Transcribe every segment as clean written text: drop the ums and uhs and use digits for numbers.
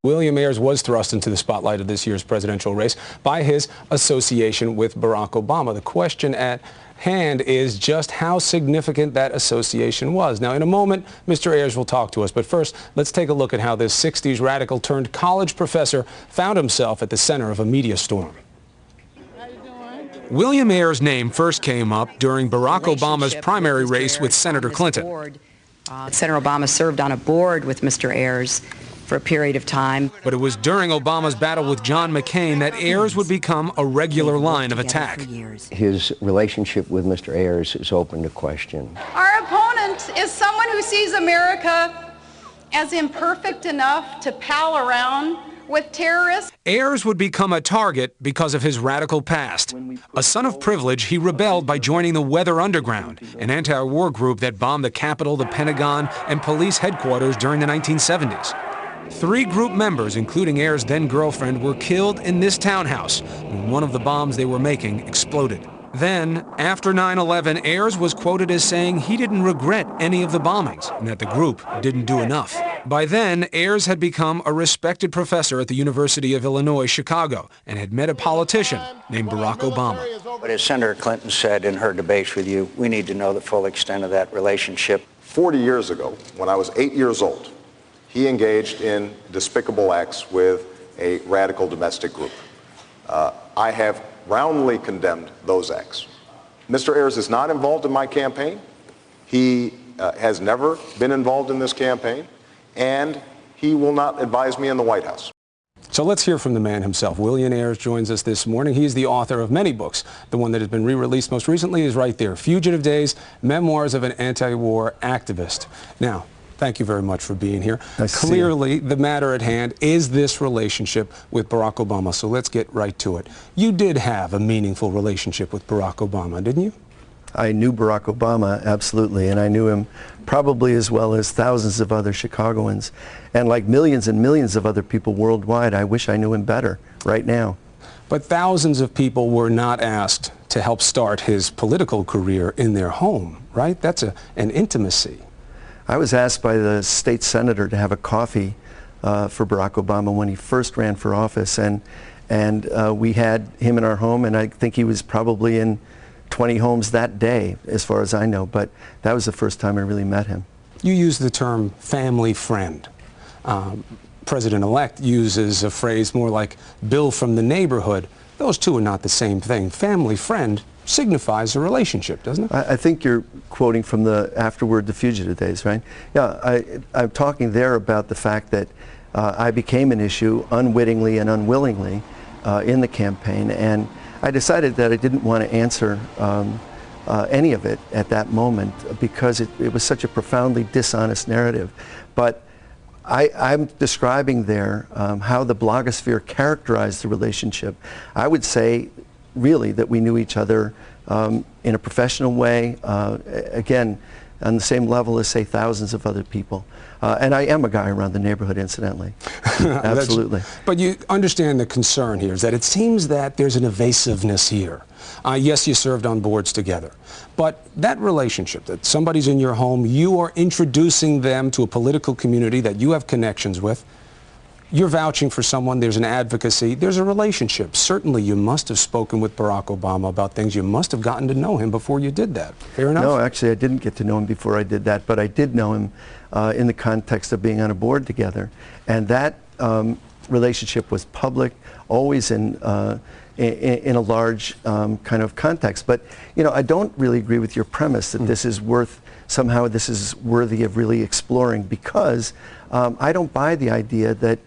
William Ayers was thrust into the spotlight of this year's presidential race by his association with Barack Obama. The question at hand is just how significant that association was. Now, in a moment, Mr. Ayers will talk to us, but first, let's take a look at how this 60s radical turned college professor found himself at the center of a media storm. William Ayers' name first came up during Barack Obama's primary race with Senator Clinton. Senator Obama served on a board with Mr. Ayers for a period of time. But it was during Obama's battle with John McCain that Ayers would become a regular line of attack. His relationship with Mr. Ayers is open to question. Our opponent is someone who sees America as imperfect enough to pal around with terrorists. Ayers would become a target because of his radical past. A son of privilege, he rebelled by joining the Weather Underground, an anti-war group that bombed the Capitol, the Pentagon, and police headquarters during the 1970s. 3 group members, including Ayers' then-girlfriend, were killed in this townhouse when one of the bombs they were making exploded. Then, after 9/11, Ayers was quoted as saying he didn't regret any of the bombings and that the group didn't do enough. By then, Ayers had become a respected professor at the University of Illinois, Chicago, and had met a politician named Barack Obama. But as Senator Clinton said in her debates with you, we need to know the full extent of that relationship. 40 years ago, when I was 8 years old, he engaged in despicable acts with a radical domestic group. I have roundly condemned those acts. Mr. Ayers is not involved in my campaign. He has never been involved in this campaign, and he will not advise me in the White House. So let's hear from the man himself. William Ayers joins us this morning. He's the author of many books. The one that has been re-released most recently is right there, Fugitive Days, Memoirs of an Anti-War Activist. Now, thank you very much for being here. Clearly, the matter at hand is this relationship with Barack Obama, so let's get right to it. You did have a meaningful relationship with Barack Obama, didn't you? I knew Barack Obama, absolutely, and I knew him probably as well as thousands of other Chicagoans. And like millions and millions of other people worldwide, I wish I knew him better right now. But thousands of people were not asked to help start his political career in their home, right? That's an intimacy. I was asked by the state senator to have a coffee for Barack Obama when he first ran for office, and we had him in our home, and I think he was probably in 20 homes that day, as far as I know, but that was the first time I really met him. You use the term family friend. President-elect uses a phrase more like Bill from the neighborhood. Those two are not the same thing. Family friend signifies a relationship, doesn't it? I think you're quoting from the afterward, the Fugitive Days, right? Yeah, I'm talking there about the fact that I became an issue unwittingly and unwillingly in the campaign, and I decided that I didn't want to answer any of it at that moment because it was such a profoundly dishonest narrative. But I'm describing there how the blogosphere characterized the relationship. I would say really that we knew each other in a professional way, again, on the same level as, say, thousands of other people. And I am a guy around the neighborhood, incidentally. Absolutely. But you understand the concern here is that it seems that there's an evasiveness here. Yes, you served on boards together. But that relationship, that somebody's in your home, you are introducing them to a political community that you have connections with, you're vouching for someone, there's an advocacy, there's a relationship. Certainly you must have spoken with Barack Obama about things. You must have gotten to know him before you did that. Fair enough? No, actually I didn't get to know him before I did that, but I did know him in the context of being on a board together. And that relationship was public, always in a large kind of context. But, you know, I don't really agree with your premise that this is somehow this is worthy of really exploring, because I don't buy the idea that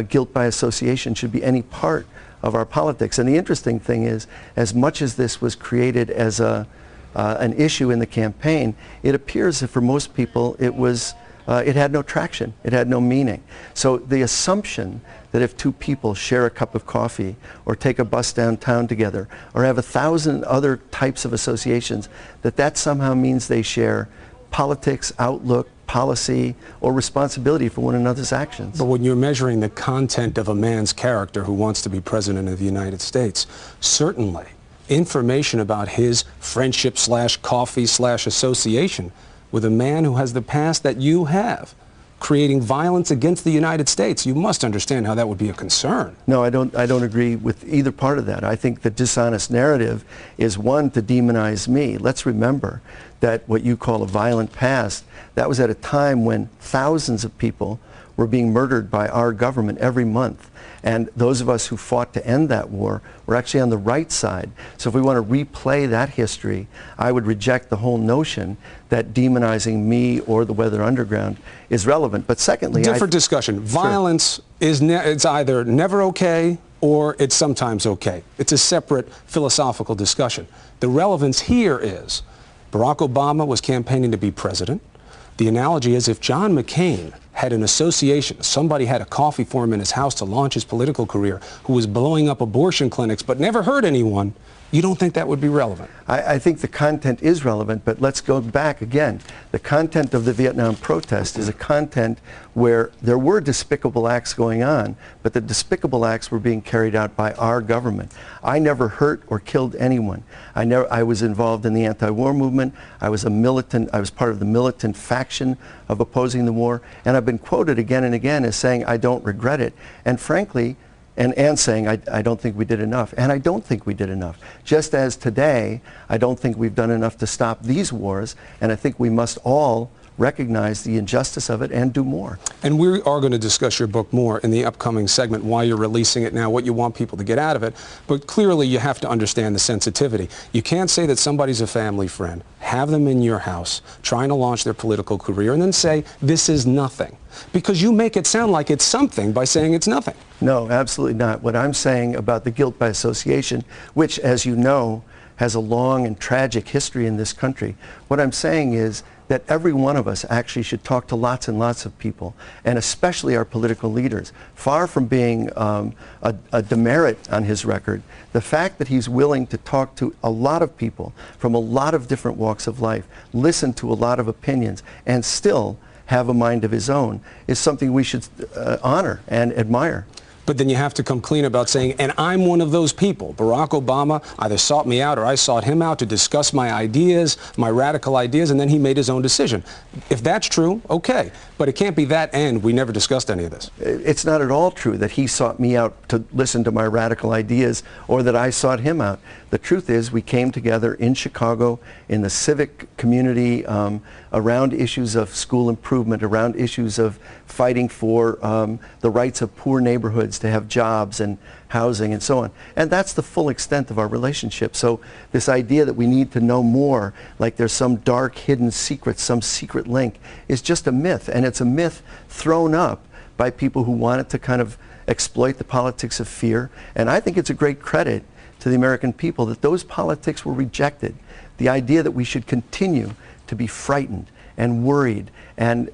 guilt by association should be any part of our politics. And the interesting thing is, as much as this was created as an issue in the campaign, it appears that for most people it had no traction, it had no meaning. So the assumption that if two people share a cup of coffee or take a bus downtown together or have 1,000 other types of associations, that somehow means they share politics, outlook, policy, or responsibility for one another's actions. But when you're measuring the content of a man's character who wants to be president of the United States, certainly information about his friendship / coffee / association with a man who has the past that you have creating violence against the United States. You must understand how that would be a concern. No, I don't agree with either part of that. I think the dishonest narrative is one to demonize me. Let's remember that what you call a violent past, that was at a time when thousands of people were being murdered by our government every month. And those of us who fought to end that war were actually on the right side. So if we want to replay that history, I would reject the whole notion that demonizing me or the Weather Underground is relevant. But secondly, different discussion. Violence is it's either never okay or it's sometimes okay. It's a separate philosophical discussion. The relevance here is Barack Obama was campaigning to be president. The analogy is if John McCain had an association, somebody had a coffee for him in his house to launch his political career, who was blowing up abortion clinics but never hurt anyone, you don't think that would be relevant? I think the content is relevant, but let's go back again. The content of the Vietnam protest is a content where there were despicable acts going on, but the despicable acts were being carried out by our government. I never hurt or killed anyone. I was involved in the anti-war movement. I was a militant. I was part of the militant faction of opposing the war, and I've been quoted again and again as saying I don't regret it. And frankly, and saying I don't think we did enough. And I don't think we did enough. Just as today, I don't think we've done enough to stop these wars, and I think we must all recognize the injustice of it and do more. And we are going to discuss your book more in the upcoming segment, why you're releasing it now, what you want people to get out of it. But clearly you have to understand the sensitivity. You can't say that somebody's a family friend, have them in your house, trying to launch their political career, and then say, this is nothing. Because you make it sound like it's something by saying it's nothing. No, absolutely not. What I'm saying about the guilt by association, which, as you know, has a long and tragic history in this country, what I'm saying is that every one of us actually should talk to lots and lots of people, and especially our political leaders. Far from being a demerit on his record, the fact that he's willing to talk to a lot of people from a lot of different walks of life, listen to a lot of opinions, and still have a mind of his own is something we should honor and admire. But then you have to come clean about saying, and I'm one of those people. Barack Obama either sought me out or I sought him out to discuss my ideas, my radical ideas, and then he made his own decision. If that's true, okay. But it can't be that and we never discussed any of this. It's not at all true that he sought me out to listen to my radical ideas or that I sought him out. The truth is we came together in Chicago in the civic community around issues of school improvement, around issues of fighting for the rights of poor neighborhoods to have jobs and housing and so on. And that's the full extent of our relationship. So this idea that we need to know more, like there's some dark hidden secret, some secret link, is just a myth. And it's a myth thrown up by people who wanted to kind of exploit the politics of fear. And I think it's a great credit to the American people that those politics were rejected. The idea that we should continue to be frightened and worried and,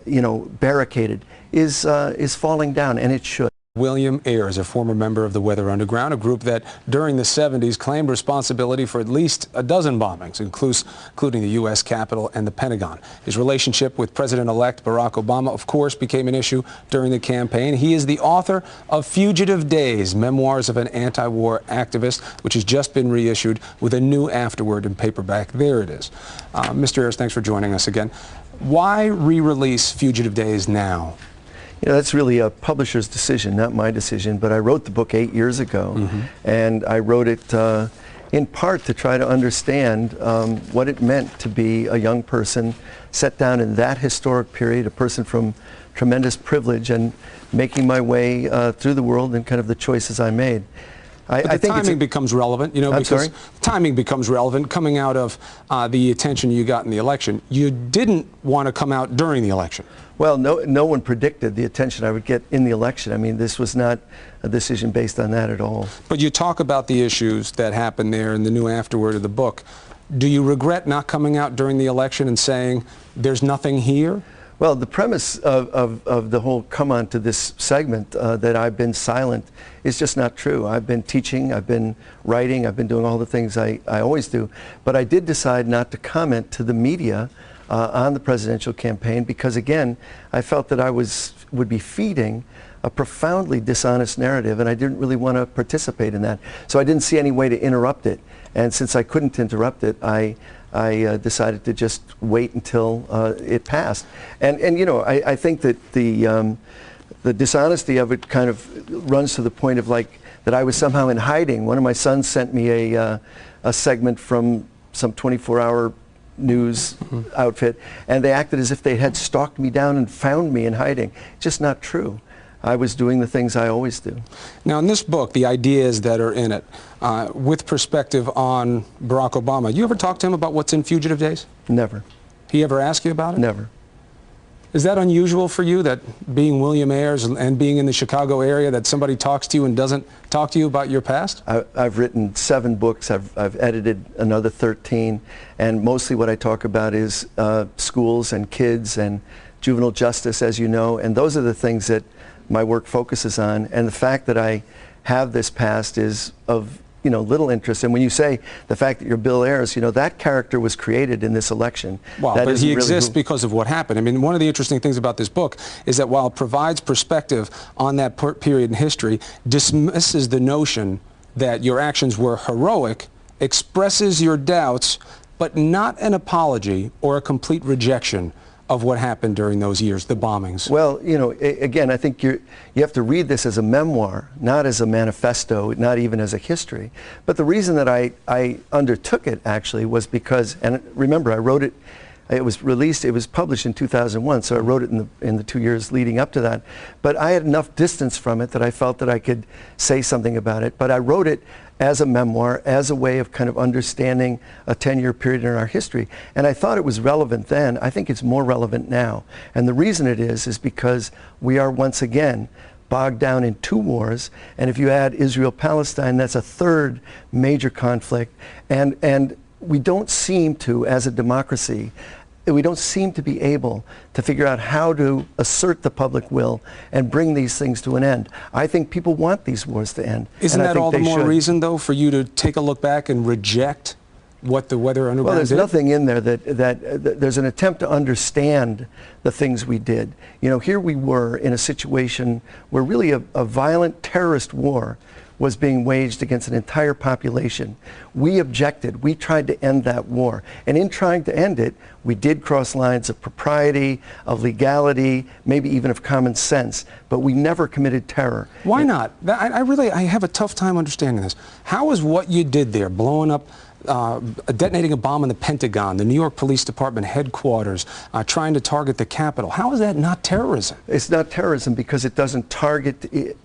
barricaded is falling down, and it should. William Ayers, a former member of the Weather Underground, a group that during the 70s claimed responsibility for at least a dozen bombings, including the U.S. Capitol and the Pentagon. His relationship with President-elect Barack Obama, of course, became an issue during the campaign. He is the author of Fugitive Days, Memoirs of an Anti-War Activist, which has just been reissued with a new afterword in paperback. There it is. Mr. Ayers, thanks for joining us again. Why re-release Fugitive Days now? That's really a publisher's decision, not my decision, but I wrote the book 8 years ago, and I wrote it in part to try to understand what it meant to be a young person set down in that historic period, a person from tremendous privilege, and making my way through the world and kind of the choices I made. But the timing becomes relevant, because timing becomes relevant coming out of the attention you got in the election. You didn't want to come out during the election. Well, no one predicted the attention I would get in the election. I mean, this was not a decision based on that at all. But you talk about the issues that happened there in the new afterword of the book. Do you regret not coming out during the election and saying, there's nothing here? Well, the premise of the whole come on to this segment that I've been silent is just not true. I've been teaching, I've been writing, I've been doing all the things I always do. But I did decide not to comment to the media on the presidential campaign because, again, I felt that I would be feeding a profoundly dishonest narrative, and I didn't really want to participate in that. So I didn't see any way to interrupt it. And since I couldn't interrupt it, I I decided to just wait until it passed. And you know, I think that the dishonesty of it kind of runs to the point of like that I was somehow in hiding. One of my sons sent me a segment from some 24-hour news outfit, and they acted as if they had stalked me down and found me in hiding. Just not true. I was doing the things I always do. Now, in this book, the ideas that are in it, with perspective on Barack Obama, you ever talk to him about what's in Fugitive Days? Never. He ever ask you about it? Never. Is that unusual for you, that being William Ayers and being in the Chicago area, that somebody talks to you and doesn't talk to you about your past? I've written 7 books. I've edited another 13, and mostly what I talk about is schools and kids and juvenile justice, as you know, and those are the things that my work focuses on. And the fact that I have this past is of little interest. And when you say the fact that you're Bill Ayers, that character was created in this election. Well, that but he really exists because of what happened. I mean, one of the interesting things about this book is that while it provides perspective on that period in history, dismisses the notion that your actions were heroic, expresses your doubts, but not an apology or a complete rejection of what happened during those years, the bombings. Well, again, I think you have to read this as a memoir, not as a manifesto, not even as a history. But the reason that I undertook it actually was because, and remember, I wrote it, it was published in 2001, so I wrote it in the 2 years leading up to that. But I had enough distance from it that I felt that I could say something about it. But I wrote it as a memoir, as a way of kind of understanding a 10-year period in our history. And I thought it was relevant then. I think it's more relevant now. And the reason it is because we are once again bogged down in 2 wars. And if you add Israel-Palestine, that's a 3rd major conflict. And we don't seem to, as a democracy, we don't seem to be able to figure out how to assert the public will and bring these things to an end. I think people want these wars to end. Isn't that all the more reason, though, for you to take a look back and reject what the Weather Underground did? Well, there's nothing in there that there's an attempt to understand the things we did. Here we were in a situation where really a violent terrorist war was being waged against an entire population. We objected. We tried to end that war. And in trying to end it, we did cross lines of propriety, of legality, maybe even of common sense, but we never committed terror. Why not? I have a tough time understanding this. How is what you did there, blowing up, detonating a bomb in the Pentagon, the New York Police Department headquarters, trying to target the Capitol, how is that not terrorism? It's not terrorism because it doesn't target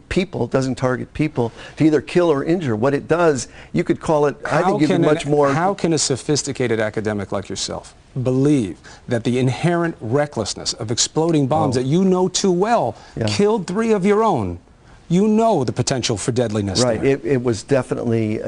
people, doesn't target people to either kill or injure. What it does, you could call it, I think even much more... How can a sophisticated academic like yourself believe that the inherent recklessness of exploding bombs that you know too well killed 3 of your own? You know the potential for deadliness. Right. It was definitely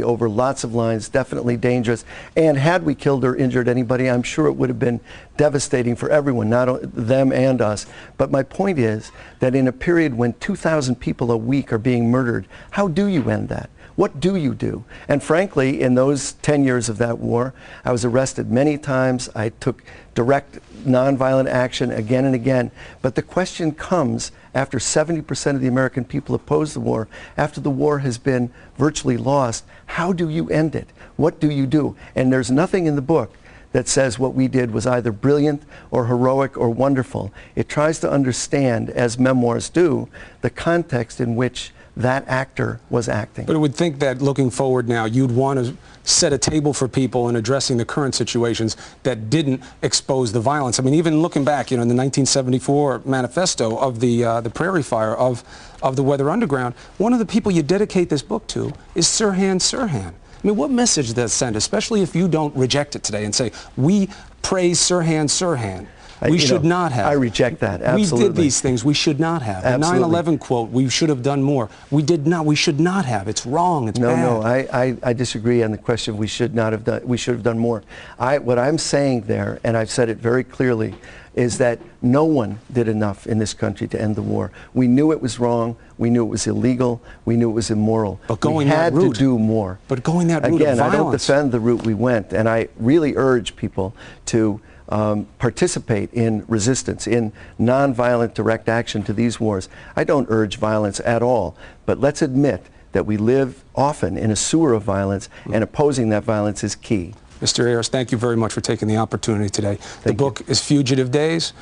over lots of lines, definitely dangerous. And had we killed or injured anybody, I'm sure it would have been devastating for everyone, not them and us. But my point is that in a period when 2,000 people a week are being murdered, how do you end that? What do you do? And frankly, in those 10 years of that war, I was arrested many times. I took direct nonviolent action again and again. But the question comes after 70% of the American people oppose the war, after the war has been virtually lost, how do you end it? What do you do? And there's nothing in the book that says what we did was either brilliant or heroic or wonderful. It tries to understand, as memoirs do, the context in which that actor was acting. But I would think that looking forward now, you'd want to set a table for people in addressing the current situations that didn't expose the violence. I mean, even looking back, in the 1974 manifesto of the Prairie Fire of the Weather Underground, one of the people you dedicate this book to is Sirhan Sirhan. I mean, what message does that send, especially if you don't reject it today and say, we praise Sirhan Sirhan? We should not have. I reject that, absolutely. We did these things we should not have. Absolutely. The 9/11 quote, we should have done more. We did not. We should not have. It's wrong. It's bad. No, I disagree on the question we should not have done. We should have done more. What I'm saying there, and I've said it very clearly, is that no one did enough in this country to end the war. We knew it was wrong. We knew it was illegal. We knew it was immoral. But going we had that route, to do more. But going that route Again, of violence. I don't defend the route we went, and I really urge people to participate in resistance, in nonviolent direct action to these wars. I don't urge violence at all, but let's admit that we live often in a sewer of violence, and opposing that violence is key. Mr. Ayers, thank you very much for taking the opportunity today. The book is Fugitive Days.